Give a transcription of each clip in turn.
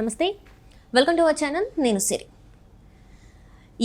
నమస్తే, welcome to our channel. నేను సిరి.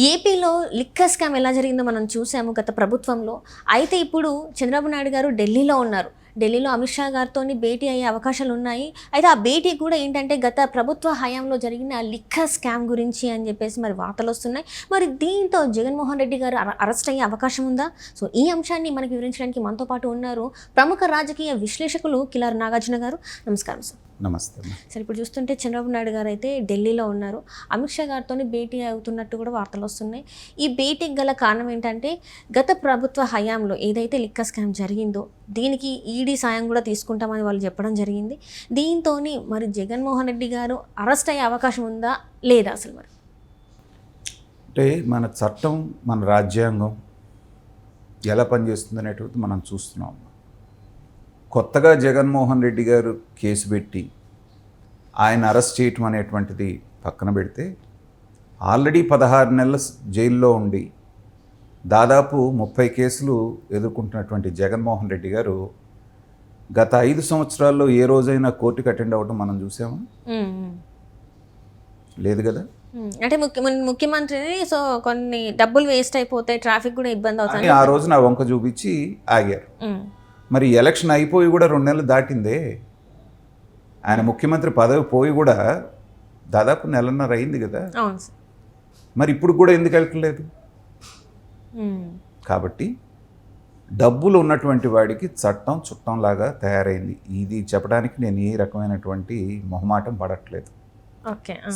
ఏపీలో లిక్కర్ స్కామ్ ఎలా జరిగిందో మనం చూసాము గత ప్రభుత్వంలో. అయితే ఇప్పుడు చంద్రబాబు నాయుడు గారు ఢిల్లీలో ఉన్నారు. ఢిల్లీలో అమిత్ షా గారితో భేటీ అయ్యే అవకాశాలు ఉన్నాయి. అయితే ఆ భేటీ కూడా ఏంటంటే గత ప్రభుత్వ హయాంలో జరిగిన లిక్కర్ స్కామ్ గురించి అని చెప్పేసి మరి వార్తలు వస్తున్నాయి. మరి దీంతో జగన్మోహన్ రెడ్డి గారు అరెస్ట్ అయ్యే అవకాశం ఉందా? సో ఈ అంశాన్ని మనకి వివరించడానికి మనతో పాటు ఉన్నారు ప్రముఖ రాజకీయ విశ్లేషకులు కిలారి నాగార్జున గారు. నమస్కారం సార్. నమస్తే. సరే, ఇప్పుడు చూస్తుంటే చంద్రబాబు నాయుడు గారు అయితే ఢిల్లీలో ఉన్నారు. అమిత్ షా గారితో భేటీ అవుతున్నట్టు కూడా వార్తలు వస్తున్నాయి. ఈ భేటీకి గల కారణం ఏంటంటే గత ప్రభుత్వ హయాంలో ఏదైతే లిక్కర్ స్కామ్ జరిగిందో దీనికి ఈడీ సాయం కూడా తీసుకుంటామని వాళ్ళు చెప్పడం జరిగింది. దీంతో మరి జగన్మోహన్ రెడ్డి గారు అరెస్ట్ అయ్యే అవకాశం ఉందా లేదా అసలు? మరి అంటే మన చట్టం, మన రాజ్యాంగం ఎలా పనిచేస్తుంది అనేటువంటిది మనం చూస్తున్నాం. కొత్తగా జగన్మోహన్ రెడ్డి గారు కేసు పెట్టి ఆయన అరెస్ట్ చేయటం అనేటువంటిది పక్కన పెడితే ఆల్రెడీ 16 నెలల జైల్లో ఉండి దాదాపు 30 కేసులు ఎదుర్కొంటున్నటువంటి జగన్మోహన్ రెడ్డి గారు గత 5 సంవత్సరాల్లో ఏ రోజైనా కోర్టుకి అటెండ్ అవ్వడం మనం చూసామా? లేదు కదా. అంటే ముఖ్యమంత్రి సో కొన్ని డబ్బులు వేస్ట్ అయిపోతాయి, ట్రాఫిక్ కూడా ఇబ్బంది అవుతుంది, ఆ రోజున వంక చూపించి ఆగారు. మరి ఎలక్షన్ అయిపోయి కూడా 2 నెలలు దాటిందే. ఆయన ముఖ్యమంత్రి పదవి పోయి కూడా దాదాపు 1.5 నెలన్నర అయింది కదా. మరి ఇప్పుడు కూడా ఎందుకు వెళ్ళట్లేదు? కాబట్టి డబ్బులు ఉన్నటువంటి వాడికి చట్టం చుట్టంలాగా తయారైంది. ఇది చెప్పడానికి నేను ఏ రకమైనటువంటి మొహమాటం పడట్లేదు.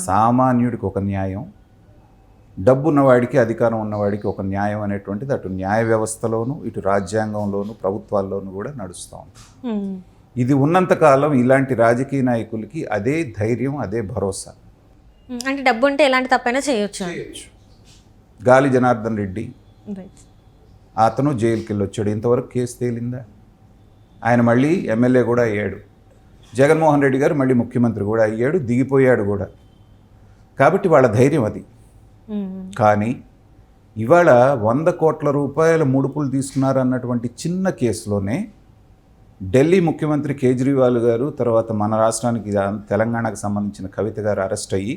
సామాన్యుడికి ఒక న్యాయం, డబ్బు ఉన్నవాడికి, అధికారం ఉన్నవాడికి ఒక న్యాయం అనేటువంటిది అటు న్యాయ వ్యవస్థలోను ఇటు రాజ్యాంగంలోను ప్రభుత్వాల్లోనూ కూడా నడుస్తూ ఉంది. ఇది ఉన్నంతకాలం ఇలాంటి రాజకీయ నాయకులకి అదే ధైర్యం, అదే భరోసా. అంటే డబ్బు ఉంటే ఎలాంటి తప్పైనా చేయొచ్చు. గాలి జనార్దన్ రెడ్డి అతను జైలుకి వెళ్ళి వచ్చాడు. ఇంతవరకు కేసు తేలిందా? ఆయన మళ్ళీ ఎమ్మెల్యే కూడా అయ్యాడు. జగన్మోహన్ రెడ్డి గారు మళ్ళీ ముఖ్యమంత్రి కూడా అయ్యాడు, దిగిపోయాడు కూడా. కాబట్టి వాళ్ళ ధైర్యం అది. కానీ ఇవాళ 100 కోట్ల రూపాయల ముడుపులు తీసుకున్నారన్నటువంటి చిన్న కేసులోనే ఢిల్లీ ముఖ్యమంత్రి కేజ్రీవాల్ గారు, తర్వాత మన రాష్ట్రానికి తెలంగాణకు సంబంధించిన కవిత గారు అరెస్ట్ అయ్యి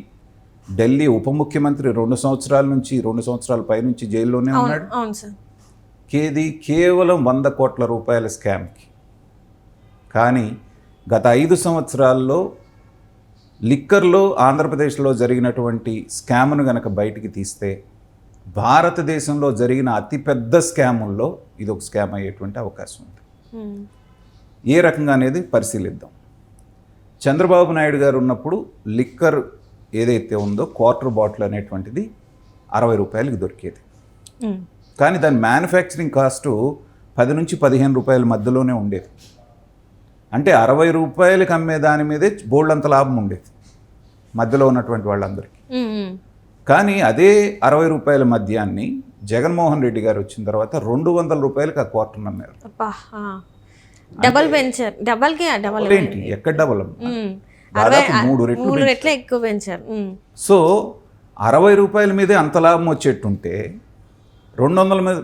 ఢిల్లీ ఉప ముఖ్యమంత్రి 2 సంవత్సరాల నుంచి 2 సంవత్సరాల పైనుంచి జైల్లోనే ఉన్నాడు. కేవలం 100 కోట్ల రూపాయల స్కామ్కి. కానీ గత 5 సంవత్సరాల్లో లిక్కర్లో ఆంధ్రప్రదేశ్లో జరిగినటువంటి స్కామ్ను గనక బయటికి తీస్తే భారతదేశంలో జరిగిన అతిపెద్ద స్కాముల్లో ఇది ఒక స్కామ్ అయ్యేటువంటి అవకాశం ఉంది. ఏ రకంగా అనేది పరిశీలిద్దాం. చంద్రబాబు నాయుడు గారు ఉన్నప్పుడు లిక్కర్ ఏదైతే ఉందో క్వార్టర్ బాటిల్ అనేటువంటిది 60 రూపాయలకి దొరికేది. కానీ దాని మ్యానుఫ్యాక్చరింగ్ కాస్టు 10 నుంచి 15 రూపాయల మధ్యలోనే ఉండేది. అంటే 60 రూపాయలకి అమ్మే దాని మీదే బోల్డంత లాభం ఉండేది మధ్యలో ఉన్నటువంటి వాళ్ళందరికీ. కానీ అదే 60 రూపాయల మద్యాన్ని జగన్మోహన్ రెడ్డి గారు వచ్చిన తర్వాత 200 రూపాయలకి ఆ క్వార్టర్ అమ్మారు. డబల్ పెంచారు. ఏంటి, ఎక్కడ డబల్? దాదాపు 3 రెట్లు ఎక్కువ పెంచారు. సో 60 రూపాయల మీదే అంత లాభం వచ్చేట్టుంటే 200 మీద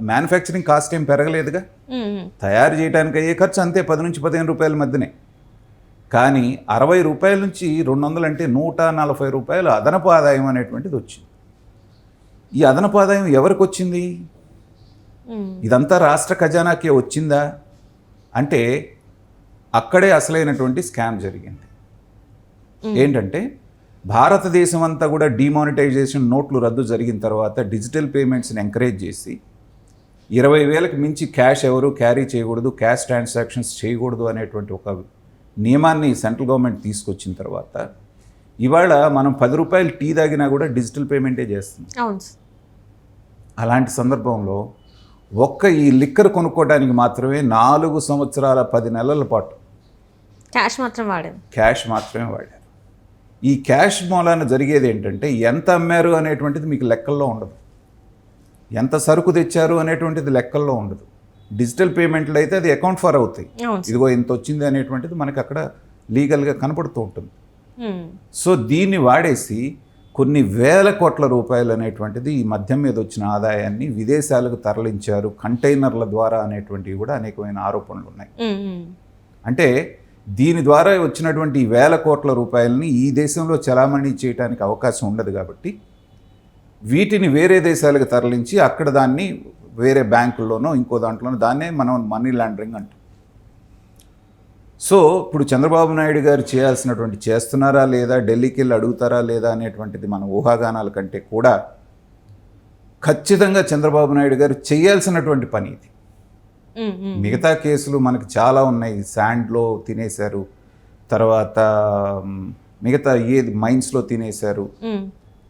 మ్యానుఫ్యాక్చరింగ్ కాస్ట్ ఏం పెరగలేదుగా. తయారు చేయడానికి అయ్యే ఖర్చు అంతే, 10 నుంచి 15 రూపాయల మధ్యనే. కానీ 60 రూపాయల నుంచి 200 అంటే 140 రూపాయలు అదనపు ఆదాయం అనేటువంటిది వచ్చింది. ఈ అదనపు ఆదాయం ఎవరికి వచ్చింది? ఇదంతా రాష్ట్ర ఖజానాకే వచ్చిందా అంటే అక్కడే అసలైనటువంటి స్కామ్ జరిగింది. ఏంటంటే భారతదేశం అంతా కూడా డిమానిటైజేషన్, నోట్లు రద్దు జరిగిన తర్వాత డిజిటల్ పేమెంట్స్ని ఎంకరేజ్ చేసి 20,000కి మించి క్యాష్ ఎవరు క్యారీ చేయకూడదు, క్యాష్ ట్రాన్సాక్షన్స్ చేయకూడదు అనేటువంటి ఒక నియమాన్ని సెంట్రల్ గవర్నమెంట్ తీసుకొచ్చిన తర్వాత ఇవాళ మనం 10 రూపాయలు టీ తాగినా కూడా డిజిటల్ పేమెంటే చేస్తున్నాం. అలాంటి సందర్భంలో ఈ లిక్కర్ కొనుక్కోవడానికి మాత్రమే 4 సంవత్సరాల 10 నెలల పాటు క్యాష్ మాత్రమే వాడారు. ఈ క్యాష్ మూలాన జరిగేది ఏంటంటే ఎంత అమ్మారు అనేటువంటిది మీకు లెక్కల్లో ఉండదు, ఎంత సరుకు తెచ్చారు అనేటువంటిది లెక్కల్లో ఉండదు. డిజిటల్ పేమెంట్లు అయితే అది అకౌంట్ ఫర్ అవుతాయి, ఇదిగో ఇంత వచ్చింది అనేటువంటిది మనకి అక్కడ లీగల్గా కనపడుతూ ఉంటుంది. సో దీన్ని వాడేసి కొన్ని వేల కోట్ల రూపాయలు అనేటువంటిది ఈ మద్యం మీద వచ్చిన ఆదాయాన్ని విదేశాలకు తరలించారు కంటైనర్ల ద్వారా అనేటువంటివి కూడా అనేకమైన ఆరోపణలు ఉన్నాయి. అంటే దీని ద్వారా వచ్చినటువంటి ఈ వేల కోట్ల రూపాయలని ఈ దేశంలో చలామణి చేయడానికి అవకాశం ఉండదు కాబట్టి వీటిని వేరే దేశాలకు తరలించి అక్కడ దాన్ని వేరే బ్యాంకుల్లోనో ఇంకో దాంట్లోనో దాన్నే మనం మనీ లాండరింగ్ అంటాం. సో ఇప్పుడు చంద్రబాబు నాయుడు గారు చేస్తున్నారా లేదా, ఢిల్లీకి వెళ్ళి అడుగుతారా లేదా అనేటువంటిది మన ఊహాగానాల కంటే కూడా ఖచ్చితంగా చంద్రబాబు నాయుడు గారు చేయాల్సినటువంటి పని ఇది. మిగతా కేసులు మనకి చాలా ఉన్నాయి. శాండ్లో తినేశారు, తర్వాత మిగతా ఏది మైన్స్లో తినేశారు,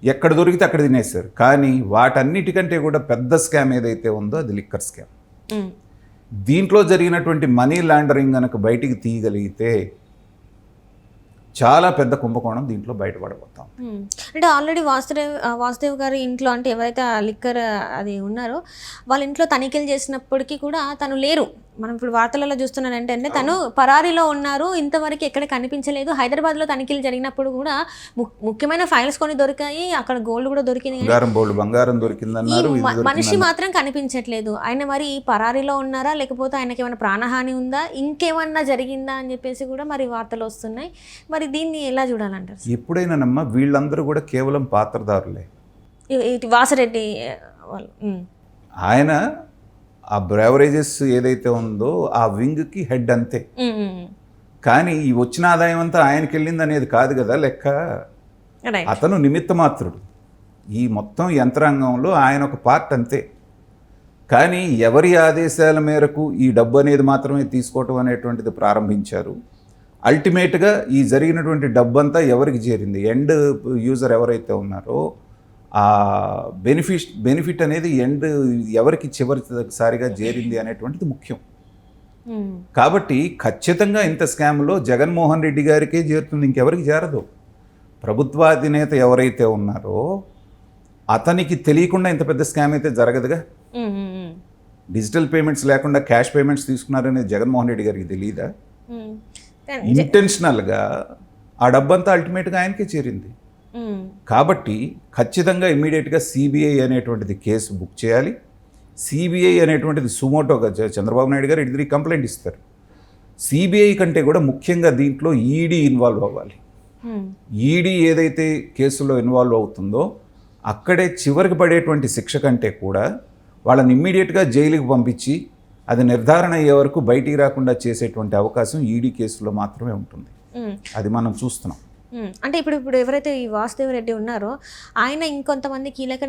ఎక్కడ దొరికితే అక్కడ తినేశారు. కానీ వాటన్నిటికంటే కూడా పెద్ద స్కామ్ ఏదైతే ఉందో అది లిక్కర్ స్కామ్. దీంట్లో జరిగినటువంటి మనీ లాండరింగ్ కనుక బయటికి తీయగలిగితే చాలా పెద్ద కుంభకోణం దీంట్లో బయటపడబోతాం. అంటే ఆల్రెడీ వాసుదేవ్ గారి ఇంట్లో, అంటే ఎవరైతే ఆ లిక్కర్ అది ఉన్నారో వాళ్ళ ఇంట్లో తనిఖీలు చేసినప్పటికీ కూడా తను లేరు. మనం ఇప్పుడు వార్తలలో చూస్తున్నానంటే తను పరారీలో ఉన్నారు, ఇంతవరకు ఎక్కడ కనిపించలేదు. హైదరాబాద్లో తనిఖీలు జరిగినప్పుడు కూడా ముఖ్యమైన ఫైల్స్ కొన్ని దొరికాయి, అక్కడ గోల్డ్ కూడా దొరికింది, బంగారం దొరికిందన్నారు. మనిషి మాత్రం కనిపించట్లేదు. ఆయన మరి పరారీలో ఉన్నారా, లేకపోతే ఆయనకి ఏమైనా ప్రాణహాని ఉందా, ఇంకేమన్నా జరిగిందా అని చెప్పేసి కూడా మరి వార్తలు వస్తున్నాయి. మరి దీన్ని ఎలా చూడాలంటారు? ఎప్పుడైనా నమ్మ వీళ్ళందరూ కూడా కేవలం పాత్రదారులే. వాసిరెడ్డి వాళ్ళు ఆయన ఆ బ్రేవరేజెస్ ఏదైతే ఉందో ఆ వింగ్కి హెడ్ అంతే. కానీ ఈ వచ్చిన ఆదాయం అంతా ఆయనకి వెళ్ళింది అనేది కాదు కదా లెక్క. అతను నిమిత్త మాత్రుడు. ఈ మొత్తం యంత్రాంగంలో ఆయన ఒక పార్ట్ అంతే. కానీ ఎవరి ఆదేశాల మేరకు ఈ డబ్బు అనేది మాత్రమే తీసుకోవటం అనేటువంటిది ప్రారంభించారు. అల్టిమేట్గా ఈ జరిగినటువంటి డబ్బంతా ఎవరికి చేరింది, ఎండ్ యూజర్ ఎవరైతే ఉన్నారో ఆ బెనిఫిట్ అనేది ఎండ్ ఎవరికి చివరిసారిగా చేరింది అనేటువంటిది ముఖ్యం. కాబట్టి ఖచ్చితంగా ఇంత స్కామ్లో జగన్మోహన్ రెడ్డి గారికే చేరుతుంది, ఇంకెవరికి చేరదు. ప్రభుత్వాధినేత ఎవరైతే ఉన్నారో అతనికి తెలియకుండా ఇంత పెద్ద స్కామ్ అయితే జరగదుగా. డిజిటల్ పేమెంట్స్ లేకుండా క్యాష్ పేమెంట్స్ తీసుకున్నారనేది జగన్మోహన్ రెడ్డి గారికి తెలియదా? ఇంటెన్షనల్గా ఆ డబ్బంతా అల్టిమేట్గా ఆయనకే చేరింది. కాబట్టి ఖచ్చితంగా ఇమ్మీడియట్గా సిబిఐ అనేటువంటిది కేసు బుక్ చేయాలి. సిబిఐ అనేటువంటిది సుమోటోగా చంద్రబాబు నాయుడు గారు ఇద్దరికి కంప్లైంట్ ఇస్తారు. సిబిఐ కంటే కూడా ముఖ్యంగా దీంట్లో ఈడీ ఇన్వాల్వ్ అవ్వాలి. ఈడీ ఏదైతే కేసులో ఇన్వాల్వ్ అవుతుందో అక్కడే చివరికి పడేటువంటి శిక్ష కంటే కూడా వాళ్ళని ఇమ్మీడియట్గా జైలుకి పంపించి అది నిర్ధారణ అయ్యే వరకు బయటికి రాకుండా చేసేటువంటి అవకాశం ఈడీ కేసులో మాత్రమే ఉంటుంది. అది మనం చూస్తున్నాం. అంటే ఇప్పుడు ఎవరైతే ఈ వాసుదేవ్ రెడ్డి ఉన్నారో ఆయన ఇంకొంతమంది కీలక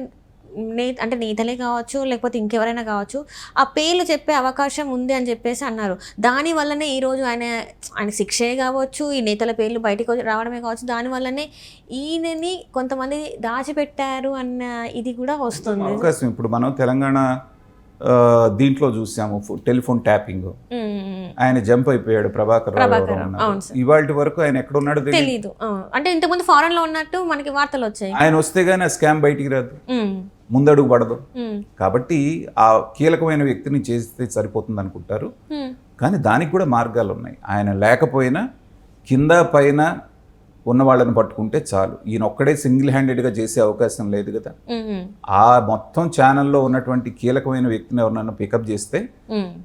అంటే నేతలే కావచ్చు, లేకపోతే ఇంకెవరైనా కావచ్చు, ఆ పేర్లు చెప్పే అవకాశం ఉంది అని చెప్పేసి అన్నారు. దానివల్లనే ఈరోజు ఆయన శిక్షే కావచ్చు, ఈ నేతల పేర్లు బయటకు రావడమే కావచ్చు, దానివల్లనే ఈయనని కొంతమంది దాచిపెట్టారు అన్న ఇది కూడా వస్తుంది అవకాశం. ఇప్పుడు మనం తెలంగాణ దీంట్లో చూసాము టెలిఫోన్ ట్యాపింగ్, ఆయన జంప్ అయిపోయాడు ప్రభాకర్ ఇవాళ వరకు ఆయన ఎక్కడ ఉన్నాడో తెలియదు. అంటే ఇంతకుముందు ఫారెన్ లో ఉన్నట్టు మనకి వార్తలు వచ్చాయి. ఆయన వస్తే గానీ ఆ స్కామ్ బయటికి రాదు, ముందడుగు పడదు. కాబట్టి ఆ కీలకమైన వ్యక్తిని చేస్తే సరిపోతుంది అనుకుంటారు. కానీ దానికి కూడా మార్గాలు ఉన్నాయి. ఆయన లేకపోయినా కింద పైన ఉన్న వాళ్ళని పట్టుకుంటే చాలు. ఈయన ఒక్కడే సింగిల్ హ్యాండెడ్గా చేసే అవకాశం లేదు కదా. ఆ మొత్తం ఛానల్లో ఉన్నటువంటి కీలకమైన వ్యక్తిని ఎవరినన్నా పికప్ చేస్తే,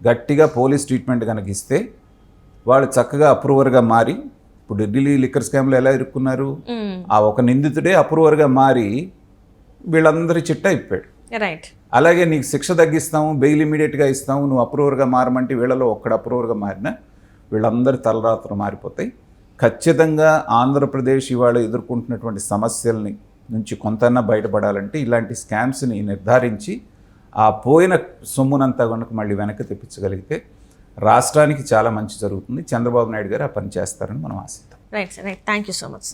గట్టిగా పోలీస్ ట్రీట్మెంట్ కనుక ఇస్తే వాళ్ళు చక్కగా అప్రూవర్గా మారి, ఇప్పుడు ఢిల్లీ లిక్కర్ స్కామ్లో ఎలా ఇరుక్కున్నారు, ఆ ఒక నిందితుడే అప్రూవర్గా మారి వీళ్ళందరి చిట్టా ఇప్పాడు. అలాగే నీకు శిక్ష తగ్గిస్తాము, బెయిల్ ఇమీడియట్గా ఇస్తాము, నువ్వు అప్రూవర్గా మారమంటే వీళ్ళలో ఒక్కడ అప్రూవర్గా మారినా వీళ్ళందరి తలరాత్రులు మారిపోతాయి. ఖచ్చితంగా ఆంధ్రప్రదేశ్ ఇవాళ ఎదుర్కొంటున్నటువంటి సమస్యల్ని నుంచి కొంతన్నా బయటపడాలంటే ఇలాంటి స్కామ్స్ని నిర్ధారించి ఆ పోయిన సొమ్మునంతా కనుక మళ్ళీ వెనక్కి తెప్పించగలిగితే రాష్ట్రానికి చాలా మంచి జరుగుతుంది. చంద్రబాబు నాయుడు గారు ఆ పని చేస్తారని మనం ఆశిద్దాం. Right thank you so much.